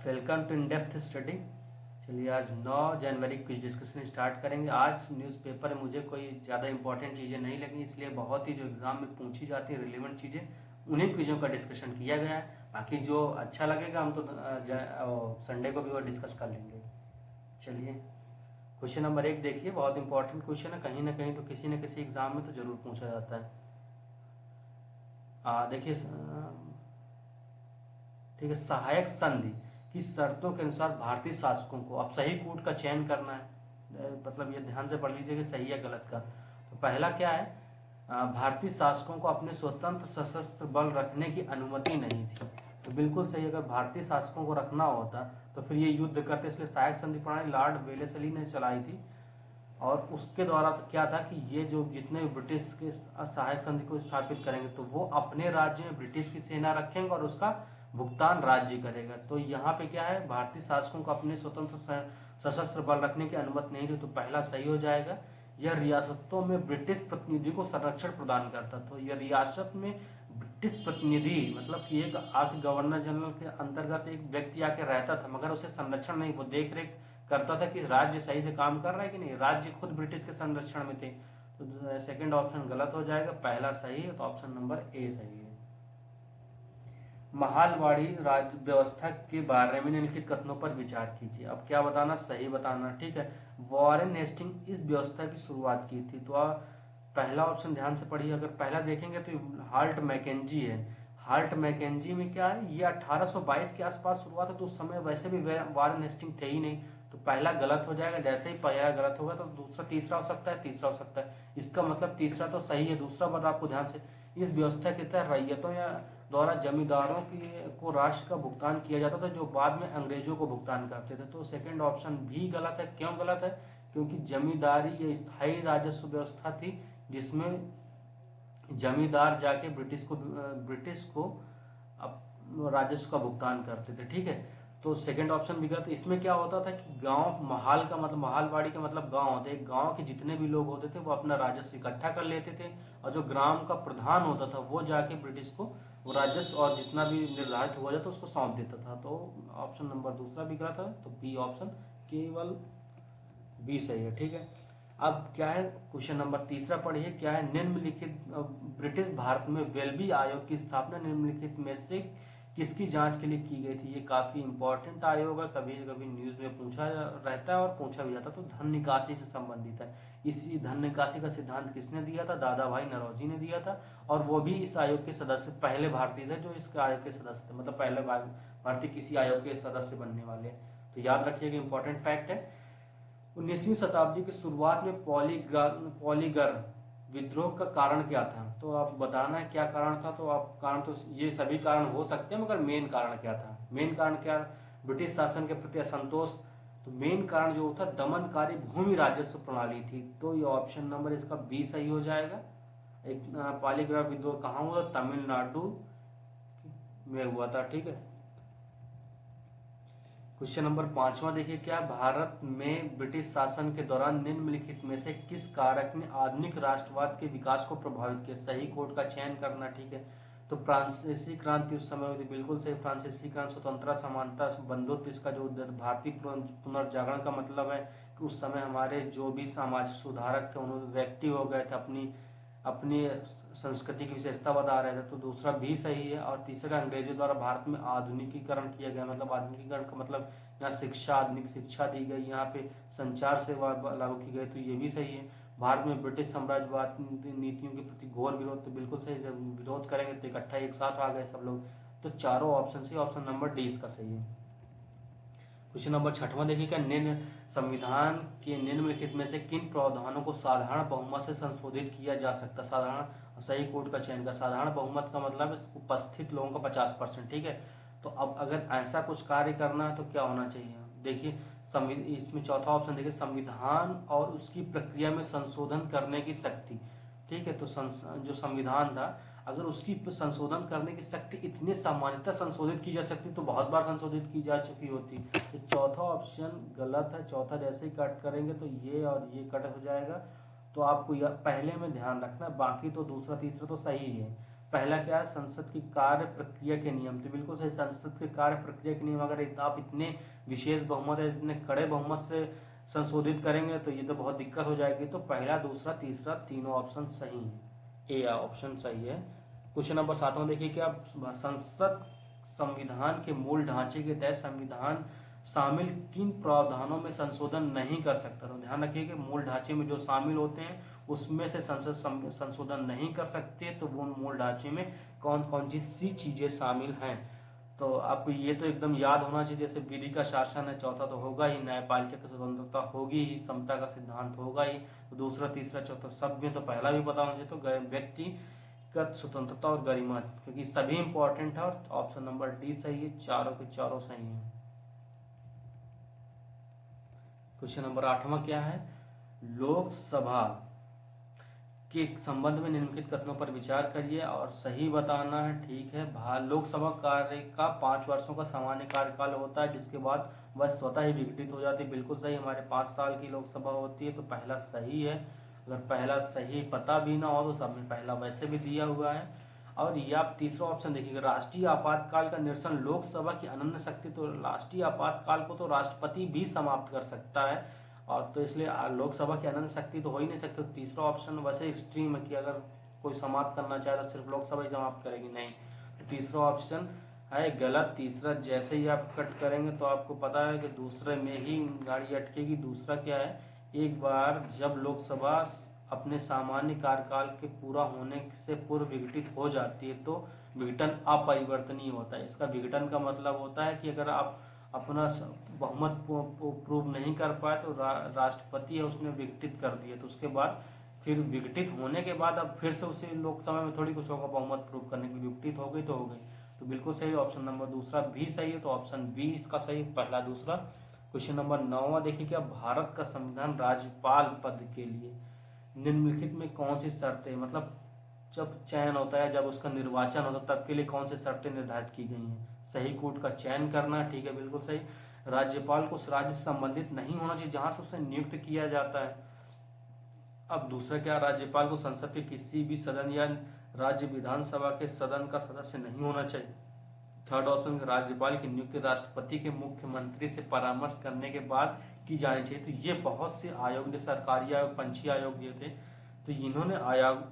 Welcome to in depth study. चलिए आज 9 जनवरी कुछ डिस्कशन स्टार्ट करेंगे। आज न्यूज़पेपर में मुझे कोई ज़्यादा इंपॉर्टेंट चीज़ें नहीं लगी, इसलिए बहुत ही जो एग्ज़ाम में पूछी जाती है रिलेवेंट चीज़ें उन्हीं क्विज़ों का डिस्कशन किया गया है। बाकी जो अच्छा लगेगा हम तो संडे को भी वो डिस्कस कर लेंगे। चलिए क्वेश्चन नंबर 1 देखिए, बहुत इंपॉर्टेंट क्वेश्चन है, कहीं ना कहीं तो किसी न किसी एग्ज़ाम में तो ज़रूर पूछा जाता है। देखिए ठीक है, सहायक संधि की शर्तों के अनुसार भारतीय शासकों को अब सही कूट का चयन करना है। मतलब ये ध्यान से पढ़ लीजिए कि सही है गलत का। तो पहला क्या है, भारतीय शासकों को अपने स्वतंत्र सशस्त्र बल रखने की अनुमति नहीं थी। तो बिल्कुल सही, अगर भारतीय शासकों को रखना होता तो फिर ये युद्ध करते, इसलिए सहायक संधि प्रणाली लॉर्ड वेलेस्ली ने चलाई थी। और उसके द्वारा तो क्या था कि ये जो जितने ब्रिटिश के सहायक संधि को स्थापित करेंगे तो वो अपने राज्य में ब्रिटिश की सेना रखेंगे और उसका भुगतान राज्य करेगा। तो यहाँ पे क्या है, भारतीय शासकों को अपने स्वतंत्र सशस्त्र बल रखने की अनुमति नहीं थी, तो पहला सही हो जाएगा। यह रियासतों में ब्रिटिश प्रतिनिधि को संरक्षण प्रदान करता। तो यह रियासत में ब्रिटिश प्रतिनिधि मतलब कि एक आके गवर्नर जनरल के अंतर्गत एक व्यक्ति आके रहता था, मगर उसे संरक्षण नहीं, वो देख रेख करता था कि राज्य सही से काम कर रहा है कि नहीं। राज्य खुद ब्रिटिश के संरक्षण में थे। तो सेकंड ऑप्शन गलत हो जाएगा, पहला सही है, तो ऑप्शन नंबर ए सही है। महालवाड़ी राज्य व्यवस्था के बारे में निम्नलिखित कथनों पर विचार कीजिए। अब क्या बताना, सही बताना, ठीक है। वॉरेन हेस्टिंग इस व्यवस्था की शुरुआत की थी। तो पहला ऑप्शन ध्यान से पढ़िए, अगर पहला देखेंगे तो हाल्ट मैकेंजी है। हाल्ट मैकेंजी में क्या है, ये 1822 के आसपास शुरुआत है, तो उस समय वैसे भी वॉरेन हेस्टिंग थे ही नहीं। तो पहला गलत हो जाएगा, जैसे ही पहला गलत होगा तो दूसरा तीसरा हो सकता है, तीसरा हो सकता है। इसका मतलब तीसरा तो सही है। दूसरा बात आपको ध्यान से, इस व्यवस्था के तहत रैयतों या द्वारा जमींदारों को राशि का भुगतान किया जाता था, जो बाद में अंग्रेजों को भुगतान करते थे। तो सेकंड ऑप्शन भी गलत है। क्यों गलत है, क्योंकि जमींदारी ये स्थायी राजस्व व्यवस्था थी जिसमें जमींदार जाके ब्रिटिश को राजस्व का भुगतान करते थे, ठीक है। तो सेकंड ऑप्शन भी गलत। इसमें क्या होता था कि गांव महाल का मतलब महालवाड़ी का मतलब गांव होते, गांव के जितने भी लोग होते थे वो अपना राजस्व इकट्ठा कर लेते थे, और जो ग्राम का प्रधान होता था वो जाके ब्रिटिश को वो राजस्व और जितना भी निर्धारित हुआ जाता उसको सौंप देता था। तो ऑप्शन नंबर दूसरा भी गलत है, तो बी ऑप्शन केवल बी सही है, ठीक है। अब क्या है, क्वेश्चन नंबर तीसरा पढ़िए, क्या है, निम्नलिखित ब्रिटिश भारत में वेल्बी आयोग की स्थापना निम्नलिखित में से किसकी जांच के लिए की गई थी। ये काफी इंपॉर्टेंट आयोग है, कभी कभी न्यूज में पूछा रहता है और पूछा भी जाता है। तो धन निकासी से संबंधित है। इसी धन निकासी का सिद्धांत किसने दिया था, दादा भाई नौरोजी ने दिया था। और वो भी इस आयोग के सदस्य पहले भारतीय थे जो इस आयोग के सदस्य थे, मतलब पहले भारतीय किसी आयोग के सदस्य बनने वाले। तो याद रखिएगा, इंपॉर्टेंट फैक्ट है। 19वीं शताब्दी की शुरुआत में पॉलीगर विद्रोह का कारण क्या था। तो आप बताना है क्या कारण था। तो आप कारण तो ये सभी कारण हो सकते हैं, मगर मेन कारण क्या था, मेन कारण क्या, ब्रिटिश शासन के प्रति असंतोष। तो मेन कारण जो था दमनकारी भूमि राजस्व प्रणाली थी। तो ये ऑप्शन नंबर इसका बी सही हो जाएगा। एक पॉलीग्राफ विद्रोह कहाँ हुआ, तमिलनाडु में हुआ था, ठीक है। क्वेश्चन नंबर 5वां देखिए, क्या भारत में ब्रिटिश शासन के दौरान निम्नलिखित में से किस कारक ने आधुनिक राष्ट्रवाद के विकास को प्रभावित किया। सही कोड का चयन करना, ठीक है। तो फ्रांसीसी क्रांति उस समय हुई थी, बिल्कुल सही। फ्रांसीसी क्रांति स्वतंत्रता समानता बंधुत्व इसका जो भारतीय पुनर्जागरण का मतलब है कि उस समय हमारे जो भी सामाजिक सुधारक थे उन्होंने व्यक्ति हो गए थे, अपनी अपनी संस्कृति की विशेषता बता रहे थे। तो दूसरा भी सही है। और तीसरा, अंग्रेजों द्वारा भारत में आधुनिकीकरण किया गया, मतलब आधुनिकीकरण का मतलब यहाँ शिक्षा, आधुनिक शिक्षा दी गई, यहाँ पे संचार सेवा लागू की गई, तो ये भी सही है। भारत में ब्रिटिश साम्राज्यवाद नीतियों के प्रति घोर विरोध, तो बिल्कुल सही, जब विरोध करेंगे तो इकट्ठा एक साथ आ गए सब लोग। तो चारों ऑप्शन से ऑप्शन नंबर डी इसका सही है। क्वेश्चन नंबर 6वां देखिएगा, निम्न संविधान के निम्नलिखित में से किन प्रावधानों को साधारण बहुमत से संशोधित किया जा सकता है। साधारण सही कोड का चयन का, साधारण बहुमत का मतलब उपस्थित लोगों का 50%, ठीक है। तो अब अगर ऐसा कुछ कार्य करना है तो क्या होना चाहिए, देखिए इसमें चौथा ऑप्शन देखिए, संविधान और उसकी प्रक्रिया में संशोधन करने की शक्ति, ठीक है। तो जो संविधान था अगर उसकी संशोधन करने की शक्ति इतनी सामान्यतः संशोधित की जा सकती तो बहुत बार संशोधित की जा चुकी होती। तो चौथा ऑप्शन गलत है। चौथा जैसे ही कट करेंगे तो ये और ये कट हो जाएगा। तो आपको यह पहले में ध्यान रखना, बाकी तो दूसरा तीसरा तो सही है। पहला क्या है, संसद की कार्य प्रक्रिया के नियम। तो बिल्कुल सही, संसद के कार्य प्रक्रिया के नियम अगर आप इतने विशेष बहुमत है, इतने कड़े बहुमत से संशोधित करेंगे तो ये तो बहुत दिक्कत हो जाएगी। तो पहला, दूसरा, तीसरा, तीनों ऑप्शन सही है, ए ऑप्शन सही है। क्वेश्चन नंबर 7 देखिए क्या, संसद संविधान के मूल ढांचे के तहत संविधान शामिल किन प्रावधानों में संशोधन नहीं कर सकता। तो ध्यान रखिए कि मूल ढांचे में जो शामिल होते हैं उसमें से संसद संशोधन नहीं कर सकते, तो वो मूल ढांचे में कौन कौन सी चीजें शामिल हैं। तो आपको ये तो एकदम याद होना चाहिए, जैसे विधि का शासन है, चौथा तो होगा ही, न्यायपालिका की स्वतंत्रता होगी ही, समता का सिद्धांत होगा ही, तो दूसरा, तीसरा, चौथा सब में तो पहला भी पता होना चाहिए। तो व्यक्तिगत स्वतंत्रता और गरिमा, क्योंकि सभी इंपॉर्टेंट है, और ऑप्शन नंबर डी सही है, चारों के चारों सही है। क्वेश्चन नंबर 8वां क्या है, लोकसभा के संबंध में निम्नलिखित कथनों पर विचार करिए और सही बताना है। ठीक है, लोकसभा कार्य का 5 वर्षों का सामान्य कार्यकाल होता है, जिसके बाद वह स्वतः ही विघटित हो जाती है। बिल्कुल सही, हमारे 5 साल की लोकसभा होती है, तो पहला सही है। अगर पहला सही पता भी ना हो तो सब में पहला वैसे भी दिया हुआ है। और ये आप तीसरा ऑप्शन देखिएगा, राष्ट्रीय आपातकाल का निरसन लोकसभा की अनन्य शक्ति। तो राष्ट्रीय आपातकाल को तो राष्ट्रपति भी समाप्त कर सकता है, और तो इसलिए लोकसभा की अनंत शक्ति तो हो ही नहीं सकती। तो तीसरा ऑप्शन वैसे एक्सट्रीम है कि अगर कोई समाप्त करना चाहे तो सिर्फ लोकसभा ही समाप्त करेगी, नहीं। तो तीसरा ऑप्शन है गलत। तीसरा जैसे ही आप कट करेंगे तो आपको पता है कि दूसरे में ही गाड़ी अटकेगी। दूसरा क्या है, एक बार जब लोकसभा अपने सामान्य कार्यकाल के पूरा होने से पूर्व विघटित हो जाती है तो विघटन अपरिवर्तनीय होता है। इसका विघटन का मतलब होता है कि अगर आप अपना बहुमत प्रूव नहीं कर पाए तो राष्ट्रपति है उसने विघटित कर दिया, तो उसके बाद फिर विघटित होने के बाद अब फिर से उसे लोकसभा में थोड़ी कुछ होगा बहुमत प्रूव करने की, विघटित हो गई तो हो गई। तो बिल्कुल सही, ऑप्शन नंबर दूसरा भी सही है, तो ऑप्शन बी इसका सही, पहला दूसरा। क्वेश्चन नंबर 9 देखिए क्या, भारत का संविधान राज्यपाल पद के लिए निम्नलिखित में कौन सी शर्तें, मतलब जब चयन होता है, जब उसका निर्वाचन होता है तब के लिए कौन सी शर्तें निर्धारित की गई हैं। सही कूट का चयन करना, ठीक है बिल्कुल सही। राज्यपाल को उस राज्य से संबंधित नहीं होना चाहिए जहां से उसे नियुक्त किया जाता है। अब दूसरा क्या, राज्यपाल को संसद के किसी भी सदन या राज्य विधानसभा के सदन का सदस्य नहीं होना चाहिए। थर्ड ऑप्शन, राज्यपाल की नियुक्ति राष्ट्रपति के मुख्यमंत्री से परामर्श करने के बाद की जानी चाहिए। तो ये बहुत से आयोग, सरकारी आयोग, पंछी आयोग दिए थे, तो इन्होंने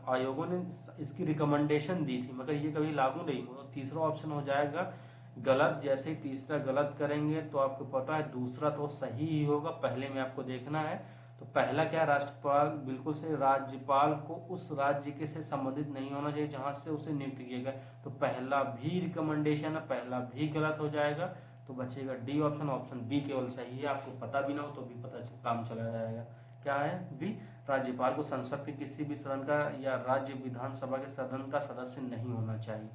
आयोगों ने इसकी रिकमेंडेशन दी थी, मगर ये कभी लागू नहीं हुआ। तो तीसरा ऑप्शन हो जाएगा गलत। जैसे ही तीसरा गलत करेंगे तो आपको पता है दूसरा तो सही ही होगा, पहले में आपको देखना है। तो पहला क्या, राष्ट्रपाल बिल्कुल से राज्यपाल को उस राज्य के से संबंधित नहीं होना चाहिए जहां से उसे नियुक्त किया गया, तो पहला भी रिकमेंडेशन है, पहला भी गलत हो जाएगा। तो बचेगा डी ऑप्शन, ऑप्शन बी केवल सही है। आपको पता भी ना हो तो भी पता काम चला जाएगा। क्या है बी, राज्यपाल को संसद के किसी भी सदन का या राज्य विधानसभा के सदन का सदस्य नहीं होना चाहिए।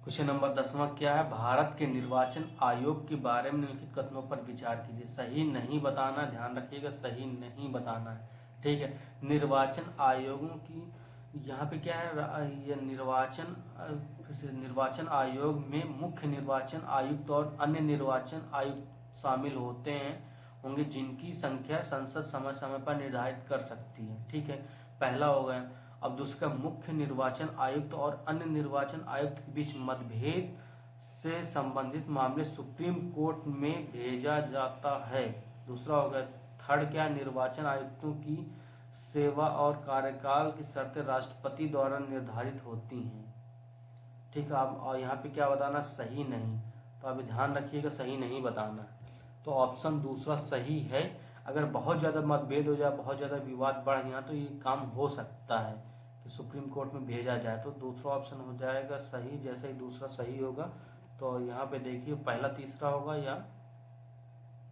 क्वेश्चन नंबर 10वां क्या है, भारत के निर्वाचन आयोग के बारे में निम्नलिखित कथनों पर विचार कीजिए। सही नहीं बताना, ध्यान रखिएगा, सही नहीं बताना है। ठीक है, निर्वाचन आयोगों की यहाँ पे क्या है, ये निर्वाचन आयोग में मुख्य निर्वाचन आयुक्त और अन्य निर्वाचन आयुक्त शामिल होंगे जिनकी संख्या संसद समय समय पर निर्धारित कर सकती है। ठीक है, पहला हो गया। अब दूसरा, मुख्य निर्वाचन आयुक्त और अन्य निर्वाचन आयुक्त के बीच मतभेद से संबंधित मामले सुप्रीम कोर्ट में भेजा जाता है। दूसरा हो गया। थर्ड क्या, निर्वाचन आयुक्तों की सेवा और कार्यकाल की शर्तें राष्ट्रपति द्वारा निर्धारित होती हैं। ठीक है, अब और यहाँ पे क्या बताना, सही नहीं। तो अभी ध्यान रखिएगा, सही नहीं बताना। तो ऑप्शन दूसरा सही है। अगर बहुत ज़्यादा मतभेद हो जाए, बहुत ज़्यादा विवाद बढ़ गया तो ये काम हो सकता है कि सुप्रीम कोर्ट में भेजा जाए, तो दूसरा ऑप्शन हो जाएगा सही। जैसे ही दूसरा सही होगा तो यहाँ पे देखिए पहला तीसरा होगा या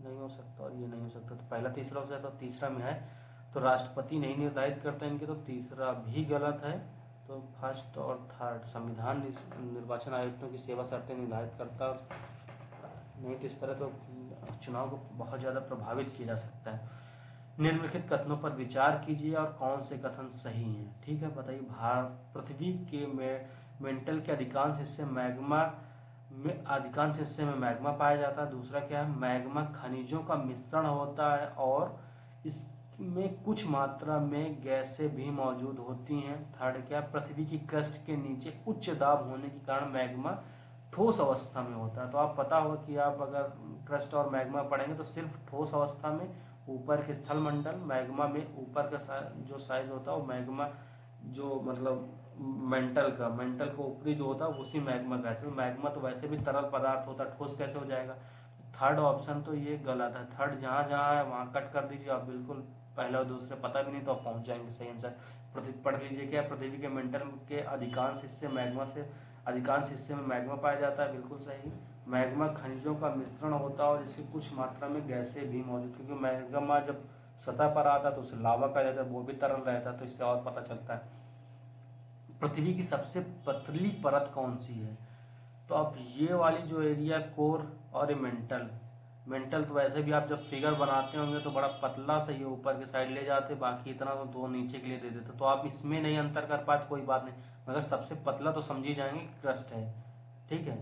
नहीं हो सकता, और ये नहीं हो सकता, तो पहला तीसरा हो जाए तो तीसरा में है। तो राष्ट्रपति नहीं निर्धारित करते इनके, तो तीसरा भी गलत है। तो फर्स्ट और थर्ड, संविधान निर्वाचन आयुक्तों की सेवा शर्तें निर्धारित करता नहीं, तो इस तरह तो चुनाव को बहुत ज़्यादा प्रभावित किया जा सकता है। निम्नलिखित कथनों पर विचार कीजिए और कौन से कथन सही हैं। ठीक है, बताइए, पृथ्वी के मेंटल के अधिकांश हिस्से में मैग्मा पाया जाता है। दूसरा क्या है, मैग्मा खनिजों का मिश्रण होता है और में कुछ मात्रा में गैसें भी मौजूद होती हैं। थर्ड क्या, पृथ्वी की क्रस्ट के नीचे उच्च दाब होने के कारण मैग्मा ठोस अवस्था में होता है। तो आप पता होगा कि आप अगर क्रस्ट और मैग्मा पढ़ेंगे तो सिर्फ ठोस अवस्था में ऊपर के स्थल मंडल, मैग्मा में ऊपर का जो साइज होता है वो मैग्मा जो मतलब मेंटल का ऊपरी जो होता है उसी मैग्मा कहते हैं। मैग्मा तो वैसे भी तरल पदार्थ होता है, ठोस कैसे हो जाएगा। थर्ड ऑप्शन तो ये गलत है। थर्ड जहाँ जहाँ है वहाँ कट कर दीजिए आप, बिल्कुल पहला और दूसरे पता भी नहीं तो आप पहुंच जाएंगे सही आंसर। पढ़ लीजिए क्या, पृथ्वी के मेंटल के अधिकांश हिस्से में मैग्मा पाया जाता है, बिल्कुल सही। मैग्मा खनिजों का मिश्रण होता है और इसकी कुछ मात्रा में गैसें भी मौजूद, क्योंकि मैग्मा जब सतह पर आता है तो उसे लावा कहा जाता है, वो भी तरल रहता है, तो इससे और पता चलता है। पृथ्वी की सबसे पतली परत कौन सी है। तो अब ये वाली जो एरिया कोर और ये मेंटल तो वैसे भी आप जब फिगर बनाते होंगे तो बड़ा पतला सा ये ऊपर के साइड ले जाते, बाकी इतना तो दो नीचे के लिए दे देते, तो आप इसमें नहीं अंतर कर पाते कोई बात नहीं, मगर सबसे पतला तो समझ ही जाएंगे क्रस्ट है, ठीक है।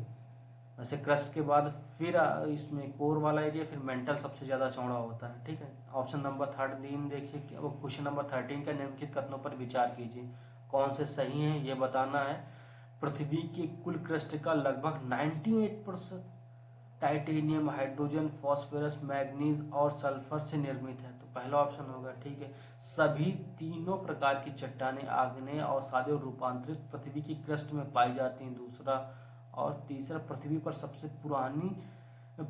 वैसे क्रस्ट के बाद फिर इसमें कोर वाला एरिया, फिर मेंटल सबसे ज्यादा चौड़ा होता है, ठीक है। ऑप्शन नंबर 13 देखिए, क्वेश्चन नंबर 13 का निम्नलिखित कथनों पर विचार कीजिए, कौन से सही हैं ये बताना है। पृथ्वी के कुल क्रस्ट का लगभग 98% टाइटेनियम, हाइड्रोजन, फास्फोरस, मैग्नीज और सल्फर से निर्मित है, तो पहला ऑप्शन होगा, ठीक है। सभी तीनों प्रकार की चट्टानें आग्नेय, अवसादी और रूपांतरित पृथ्वी की क्रस्ट में पाई जाती हैं, दूसरा। और तीसरा, पृथ्वी पर सबसे पुरानी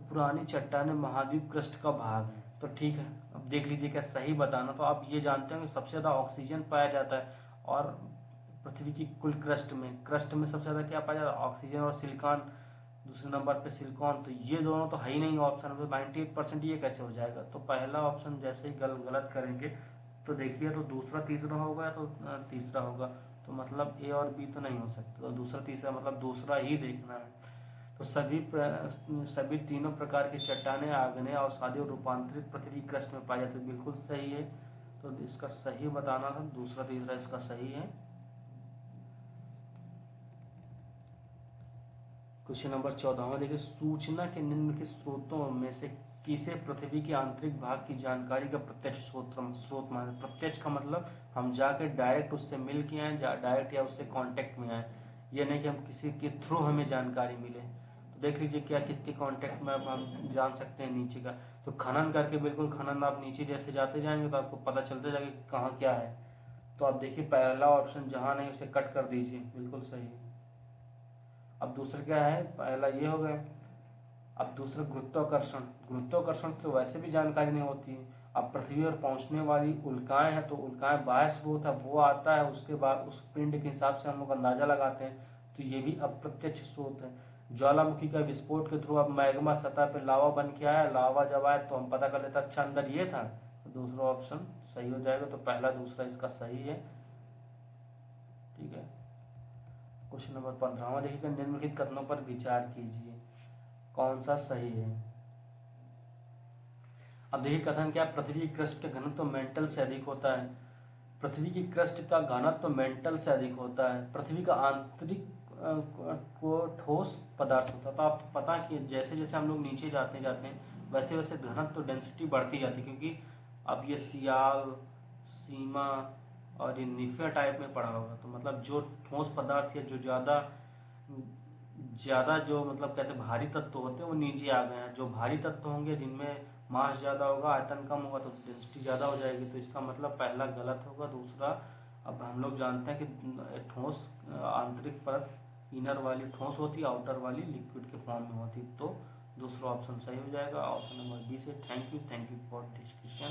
पुरानी चट्टानें महाद्वीप क्रस्ट का भाग है, तो ठीक है। अब देख लीजिए क्या सही बताना। तो आप ये जानते हैं कि सबसे ज्यादा ऑक्सीजन पाया जाता है, और पृथ्वी की कुल क्रस्ट में सबसे ज्यादा क्या पाया जाता है, ऑक्सीजन और सिलिकॉन, दूसरे नंबर पे सिलिकॉन। तो ये दोनों तो है ही नहीं ऑप्शन, तो 98% ये कैसे हो जाएगा। तो पहला ऑप्शन जैसे ही गलत करेंगे तो देखिए, तो दूसरा तीसरा होगा या तो तीसरा होगा, तो मतलब ए और बी तो नहीं हो सकता, तो दूसरा तीसरा मतलब दूसरा ही देखना है। तो सभी तीनों प्रकार की चट्टानें आग्नेय, अवसादी और रूपांतरित पृथ्वी क्रस्ट में पाई जाती है, बिल्कुल सही है। तो इसका सही बताना था, दूसरा तीसरा इसका सही है। क्वेश्चन नंबर 14 देखिए, सूचना के निम्नलिखित स्रोतों में से किसे पृथ्वी के आंतरिक भाग की जानकारी का प्रत्यक्ष स्रोत माने। प्रत्यक्ष का मतलब हम जाके डायरेक्ट उससे मिल के आए, डायरेक्ट या उससे कांटेक्ट में आए, ये नहीं कि हम किसी के थ्रू हमें जानकारी मिले। तो देख लीजिए क्या किसके कांटेक्ट में अब हम जान सकते हैं नीचे का। तो खनन करके, बिल्कुल खनन, आप नीचे जैसे जाते जाएंगे तो आपको पता चलते जाएगा कहाँ क्या है। तो आप देखिए पहला ऑप्शन जहाँ नहीं उसे कट कर दीजिए, बिल्कुल सही है। अब दूसरा क्या है, पहला ये हो गया। अब दूसरा गुरुत्वाकर्षण तो वैसे भी जानकारी नहीं होती है। अब पृथ्वी पर पहुंचने वाली उल्काएं हैं, तो उल्काएं बाह्य स्रोत है, वो आता है, उसके बाद उस पिंड के हिसाब से हम लोग अंदाजा लगाते हैं, तो ये भी अप्रत्यक्ष स्रोत है। ज्वालामुखी का विस्फोट के थ्रू अब मैग्मा सतह पे लावा बन के आया, लावा जब आया तो हम पता कर लेते अच्छा अंदर ये था, तो दूसरा ऑप्शन सही हो जाएगा। तो पहला दूसरा इसका सही है, ठीक है। क्वेश्चन नंबर 15 देखिएगा, निम्नलिखित कथनों पर विचार कीजिए, कौन सा सही है। अब देखिए कथन क्या, पृथ्वी की क्रस्ट का घनत्व मेंटल से अधिक होता है। पृथ्वी की क्रस्ट का घनत्व मेंटल से अधिक होता है। पृथ्वी का आंतरिक को ठोस पदार्थ होता है। तो आपको पता कि जैसे जैसे हम लोग नीचे जाते हैं वैसे वैसे घनत्व डेंसिटी बढ़ती जाती है, क्योंकि अब ये सियाल, सीमा और ये निफिया टाइप में पड़ा होगा, तो मतलब जो ठोस पदार्थ या जो ज्यादा ज्यादा जो मतलब कहते हैं भारी तत्व होते हैं वो नीचे आ गए हैं। जो भारी तत्व होंगे जिनमें मास ज्यादा होगा, आयतन कम होगा, तो डेंसिटी ज्यादा हो जाएगी, तो इसका मतलब पहला गलत होगा, दूसरा। अब हम लोग जानते हैं कि ठोस आंतरिक परत इनर वाली ठोस होती है, आउटर वाली लिक्विड के फॉर्म में होती है, तो दूसरा ऑप्शन सही हो जाएगा, ऑप्शन नंबर बी से। Thank you for discussion.